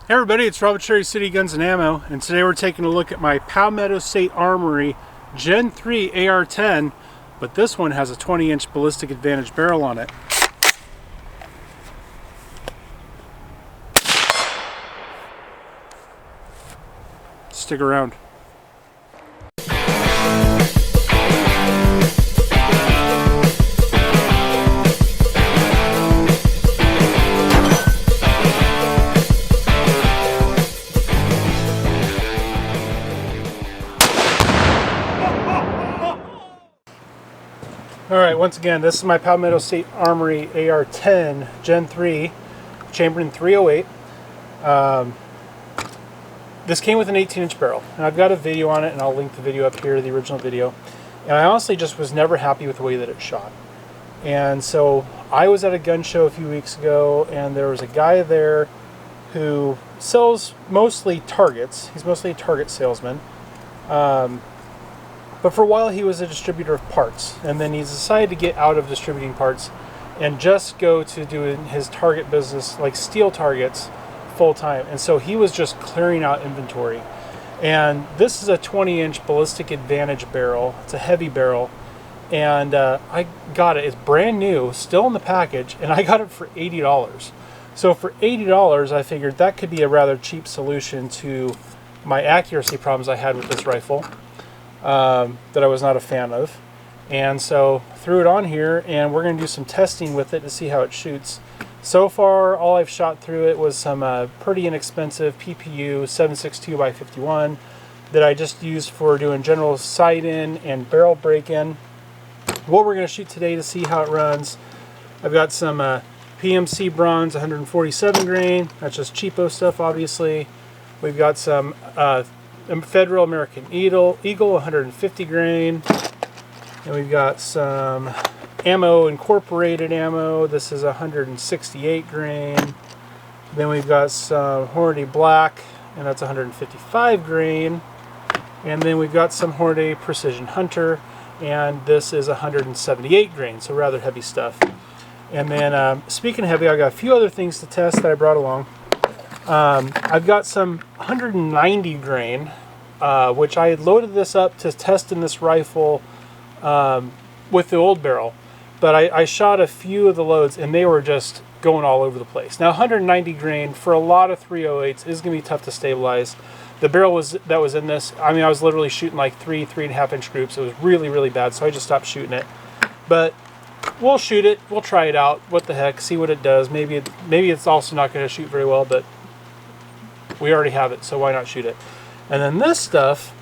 Hey everybody, it's Rob at Cherry City Guns and Ammo, and today we're taking a look at my Palmetto State Armory Gen 3 AR-10, but this one has a 20-inch Ballistic Advantage barrel on it. Stick around. Alright, once again, this is my Palmetto State Armory AR-10 Gen 3, chambered in .308. This came with an 18-inch barrel, and I've got a video on it, and I'll link the video up here, the original video. And I honestly just was never happy with the way that it shot. And so I was at a gun show a few weeks ago, and there was a guy there who sells mostly targets. He's mostly a target salesman. But for a while he was a distributor of parts, and then he decided to get out of distributing parts and just go to doing his target business, like steel targets, full time. And so he was just clearing out inventory. And this is a 20-inch Ballistic Advantage barrel. It's a heavy barrel, and I got it. It's brand new, still in the package, and I got it for $80. So for $80, I figured that could be a rather cheap solution to my accuracy problems I had with this rifle. That I was not a fan of, and so threw it on here, and we're going to do some testing with it to see how it shoots. So far all I've shot through it was some pretty inexpensive PPU 7.62x51 that I just used for doing general sight in and barrel break in. What we're going to shoot today to see how it runs, I've got some PMC bronze 147 grain, that's just cheapo stuff obviously. We've got some Federal American Eagle 150 grain, and we've got some ammo, incorporated ammo. This is 168 grain. Then we've got some Hornady black, and that's 155 grain. And then we've got some Hornady Precision Hunter, and this is 178 grain, so rather heavy stuff. And then speaking of heavy, I've got a few other things to test that I brought along. I've got some 190 grain, which I had loaded this up to test in this rifle with the old barrel, but I shot a few of the loads and they were just going all over the place. Now 190 grain for a lot of 308s is going to be tough to stabilize. The barrel that was in this, I mean, I was literally shooting like 3.5 inch groups. It was really, really bad, so I just stopped shooting it. But we'll shoot it, we'll try it out, what the heck, see what it does. Maybe it's also not going to shoot very well, but we already have it, so why not shoot it? And then this stuff,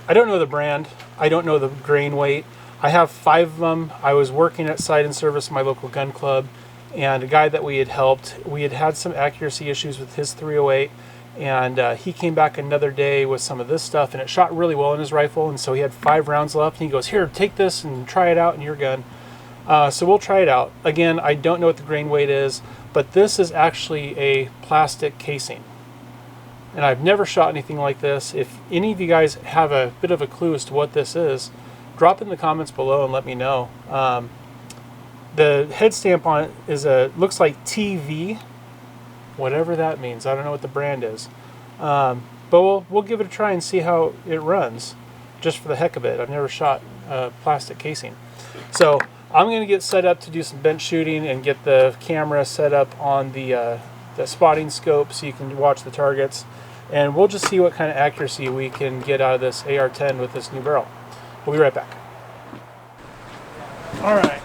I don't know the brand, I don't know the grain weight. I have 5 of them. I was working at Sight and Service, my local gun club, and a guy that we had helped, we had some accuracy issues with his 308, and he came back another day with some of this stuff, and it shot really well in his rifle, and so he had 5 rounds left, and he goes, here, take this and try it out in your gun. So we'll try it out. Again, I don't know what the grain weight is, but this is actually a plastic casing. And I've never shot anything like this. If any of you guys have a bit of a clue as to what this is, drop it in the comments below and let me know. The head stamp on it is looks like TV, whatever that means. I don't know what the brand is. But we'll give it a try and see how it runs, just for the heck of it. I've never shot a plastic casing. So I'm going to get set up to do some bench shooting and get the camera set up on the spotting scope so you can watch the targets. And we'll just see what kind of accuracy we can get out of this AR-10 with this new barrel. We'll be right back. Alright.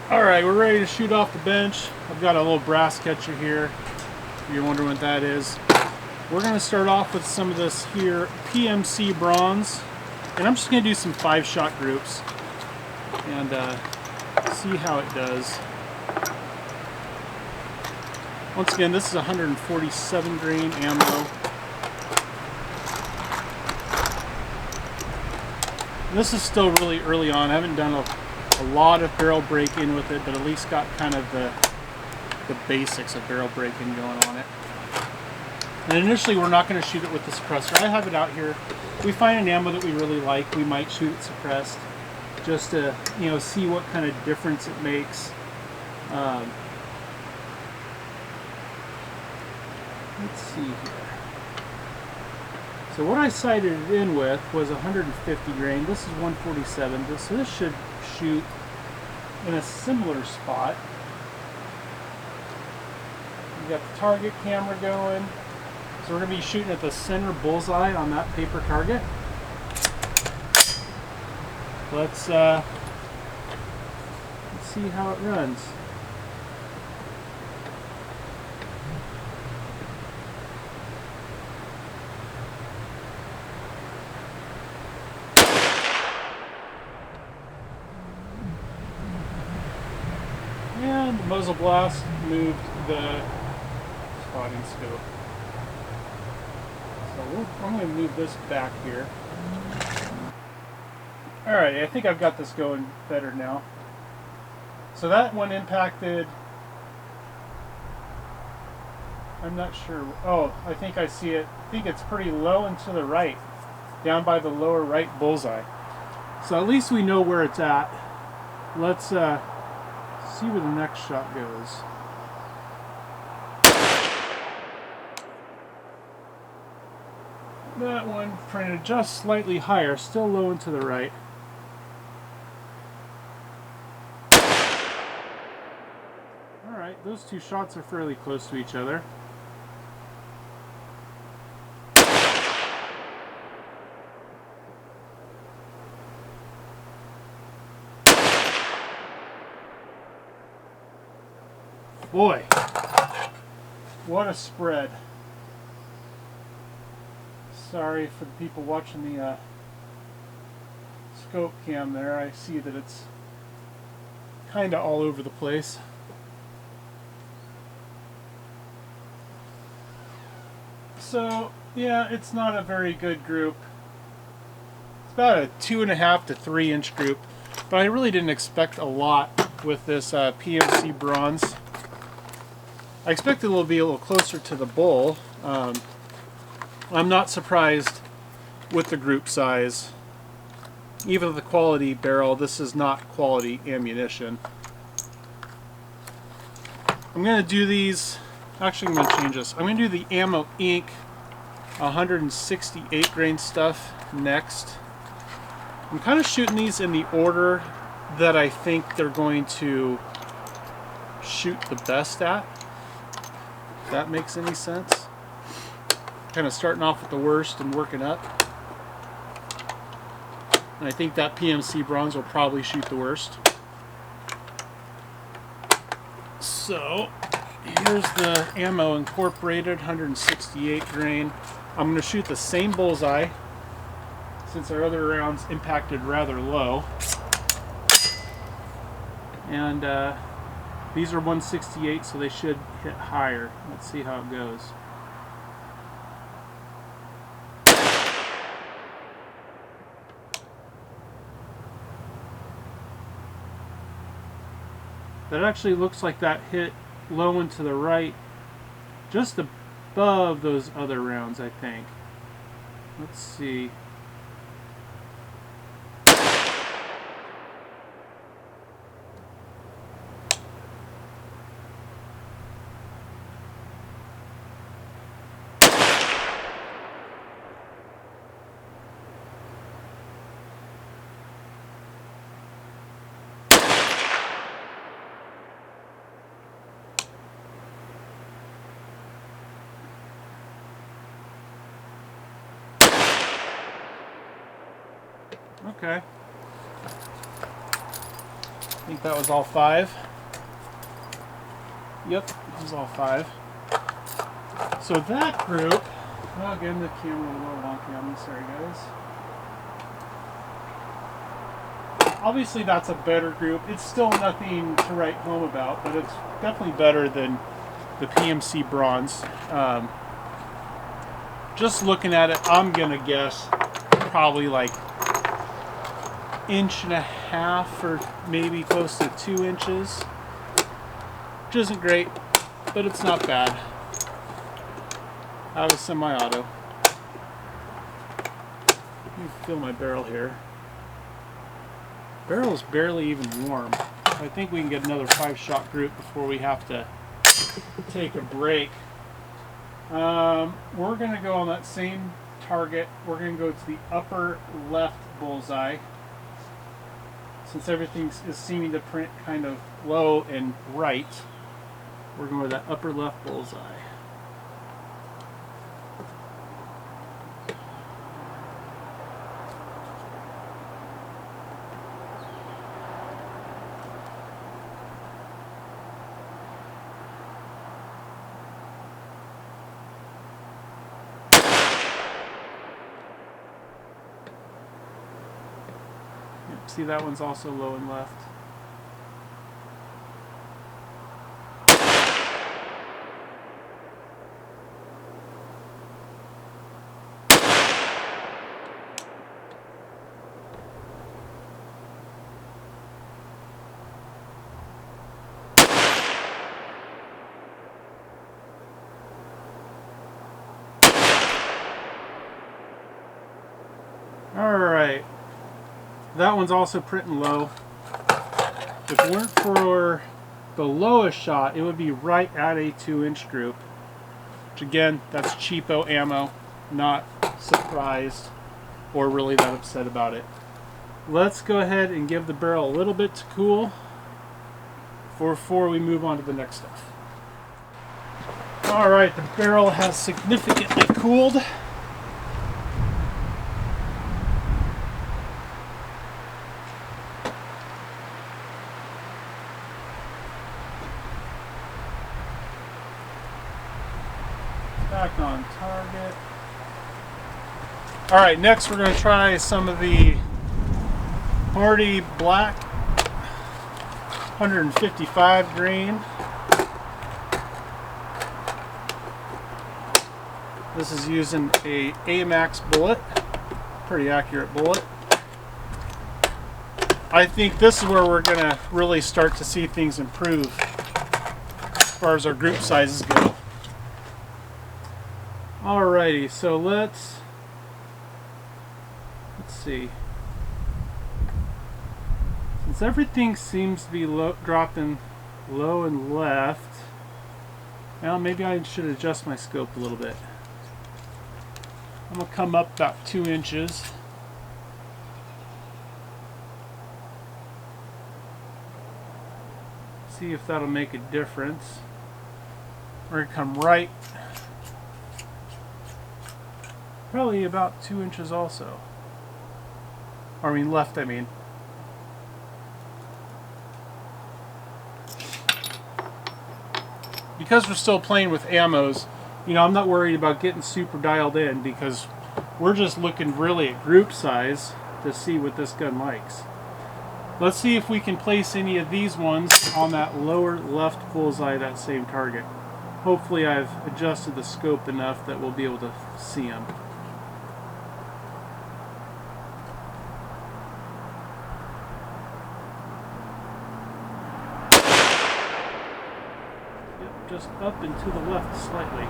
Alright, we're ready to shoot off the bench. I've got a little brass catcher here. If you're wondering what that is. We're going to start off with some of this here PMC bronze. And I'm just going to do some 5-shot groups. And see how it does. Once again, this is 147 grain ammo. This is still really early on. I haven't done a lot of barrel break-in with it, but at least got kind of the basics of barrel break-in going on it. And initially we're not going to shoot it with the suppressor. I have it out here. If we find an ammo that we really like, we might shoot it suppressed, just to see what kind of difference it makes. Um, let's see here. So what I sighted it in with was 150 grain. This is 147. So this should shoot in a similar spot. We got the target camera going. So we're going to be shooting at the center bullseye on that paper target. Let's see how it runs. And the muzzle blast moved the spotting scope. So I'm going to move this back here. Alright, I think I've got this going better now. So that one impacted, I'm not sure, oh, I think I see it. I think it's pretty low and to the right, down by the lower right bullseye. So at least we know where it's at. Let's see where the next shot goes. That one printed just slightly higher, still low and to the right. Alright, those two shots are fairly close to each other. Boy, what a spread. Sorry for the people watching the scope cam there. I see that it's kind of all over the place. So, yeah, it's not a very good group. It's about a 2.5 to 3 inch group, but I really didn't expect a lot with this PMC bronze. I expected it will be a little closer to the bull. I'm not surprised with the group size. Even the quality barrel, this is not quality ammunition. I'm going to do these, actually I'm going to change this. I'm going to do the Ammo Inc. 168 grain stuff next. I'm kind of shooting these in the order that I think they're going to shoot the best at. If that makes any sense. Kind of starting off with the worst and working up. And I think that PMC bronze will probably shoot the worst. So here's the Ammo Incorporated 168 grain. I'm going to shoot the same bullseye since our other rounds impacted rather low. And these are 168, so they should hit higher. Let's see how it goes. That actually looks like that hit low and to the right, just above those other rounds, I think. Let's see. Okay. I think that was all 5. Yep, that was all 5. So that group, well, again, the camera a little wonky on me, sorry guys. Obviously that's a better group. It's still nothing to write home about, but it's definitely better than the PMC bronze. Just looking at it, I'm gonna guess probably like 1.5 or maybe close to 2 inches, which isn't great, but it's not bad. I was semi-auto. Let me fill my barrel here. Barrel is barely even warm. I think we can get another 5-shot group before we have to take a break. We're going to go on that same target. We're going to go to the upper left bullseye. Since everything is seeming to print kind of low and right, we're going with that upper left bullseye. See, that one's also low and left. All right. That one's also printing low. If it weren't for the lowest shot, it would be right at a 2-inch group. Which again, that's cheapo ammo. Not surprised or really that upset about it. Let's go ahead and give the barrel a little bit to cool before we move on to the next stuff. Alright, the barrel has significantly cooled. Back on target. Alright, next we're going to try some of the Hornady Black 155 grain. This is using a AMAX bullet, pretty accurate bullet. I think this is where we're going to really start to see things improve as far as our group sizes go. Alrighty, so let's see. Since everything seems to be dropping low and left, well, maybe I should adjust my scope a little bit. I'm going to come up about 2 inches. See if that'll make a difference. We're going to come right, probably about 2 inches also. Or I mean left, I mean. Because we're still playing with ammos, you know, I'm not worried about getting super dialed in because we're just looking really at group size to see what this gun likes. Let's see if we can place any of these ones on that lower left bullseye, that same target. Hopefully I've adjusted the scope enough that we'll be able to see them. Yep, just up and to the left slightly.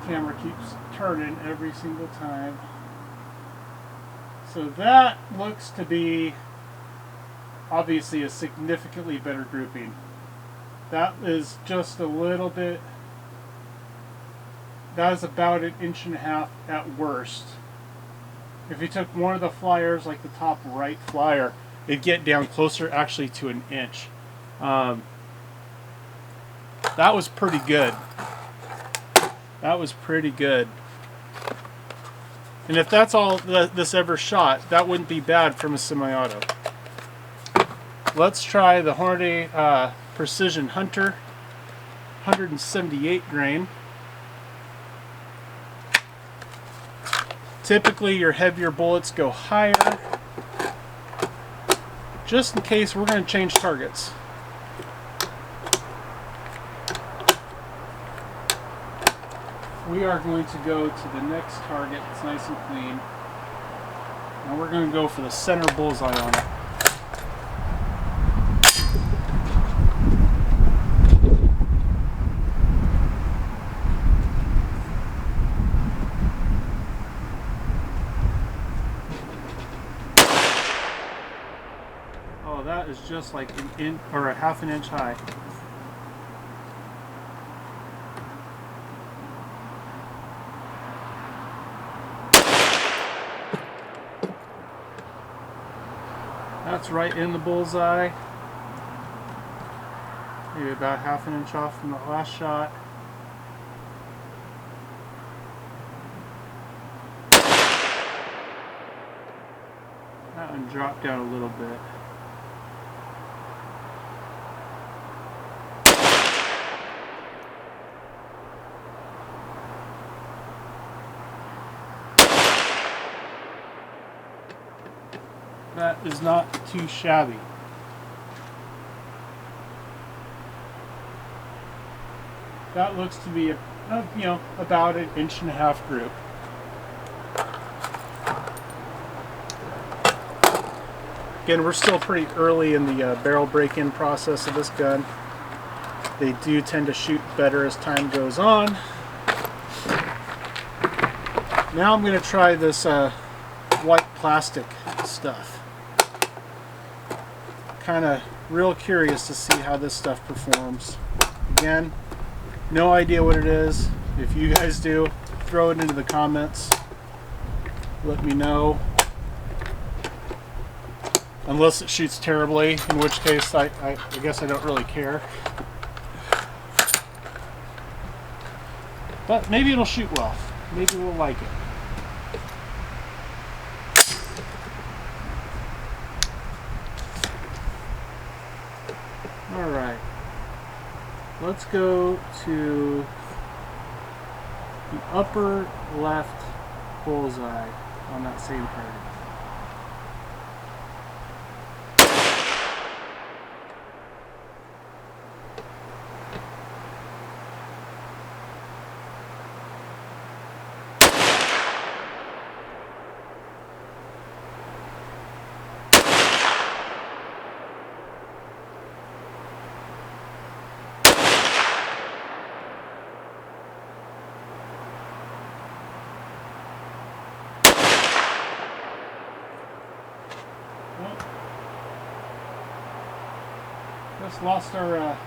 Camera keeps turning every single time. So that looks to be obviously a significantly better grouping. That is just a little bit, that is about 1.5 inches at worst. If you took one of the flyers, like the top right flyer, it'd get down closer actually to 1 inch. That was pretty good. That was pretty good. And if that's all this ever shot, that wouldn't be bad from a semi-auto. Let's try the Hornady Precision Hunter 178 grain. Typically your heavier bullets go higher, just in case we're going to change targets. we are going to go to the next target. It's nice and clean. And we're going to go for the center bullseye on it. Oh, that is just like an inch or a half an inch high. That's right in the bullseye. Maybe about half an inch off from the last shot. That one dropped down a little bit. That is not too shabby. That looks to be about an inch and a half group. Again, we're still pretty early in the barrel break-in process of this gun. They do tend to shoot better as time goes on. Now I'm going to try this white plastic stuff. Kind of real curious to see how this stuff performs. Again, no idea what it is. If you guys do, throw it into the comments. Let me know. Unless it shoots terribly, in which case I guess I don't really care. But maybe it'll shoot well. Maybe we'll like it. Alright, let's go to the upper left bullseye on that same target. Just lost our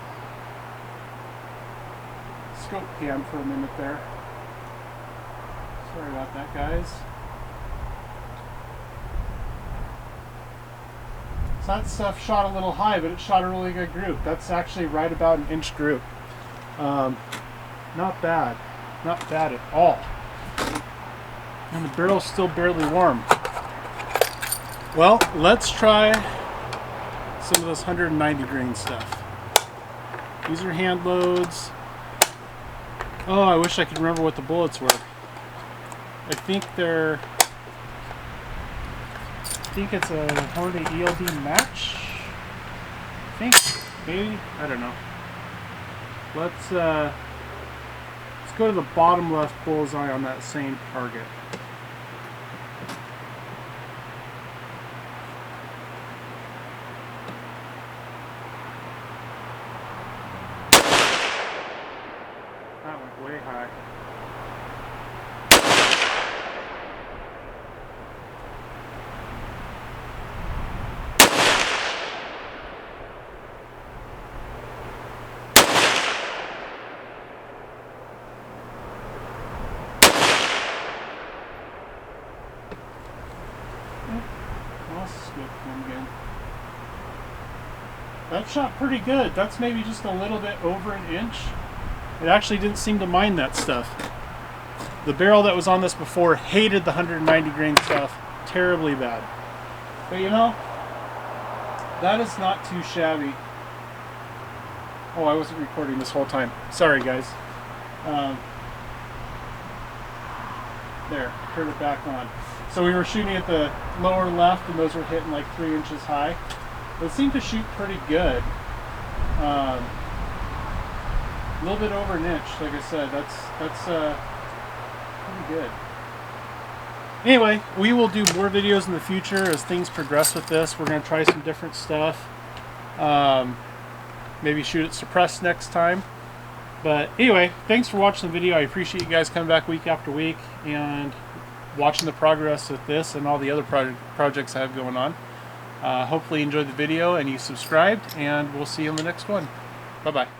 scope cam for a minute there. Sorry about that, guys. So that stuff shot a little high, but it shot a really good group. That's actually right about an inch group. Not bad. Not bad at all. And the barrel's still barely warm. Well, let's try some of this 190 grain stuff. These are hand loads. Oh, I wish I could remember what the bullets were. I think it's a Hornady ELD match. I think, maybe, I don't know. Let's go to the bottom left bullseye on that same target. Way high. Lost the scope cam again. That shot pretty good. That's maybe just a little bit over an inch. It actually didn't seem to mind that stuff. The barrel that was on this before hated the 190 grain stuff terribly bad. But you know, that is not too shabby. Oh, I wasn't recording this whole time. Sorry, guys. There, turn it back on. So we were shooting at the lower left, and those were hitting like 3 inches high. It seemed to shoot pretty good. A little bit over an inch, like I said. That's Pretty good. Anyway, we will do more videos in the future as things progress with this. We're going to try some different stuff. Maybe shoot it suppressed next time. But anyway, thanks for watching the video. I appreciate you guys coming back week after week and watching the progress with this and all the other projects I have going on. Hopefully you enjoyed the video and you subscribed, and we'll see you in the next one. Bye-bye.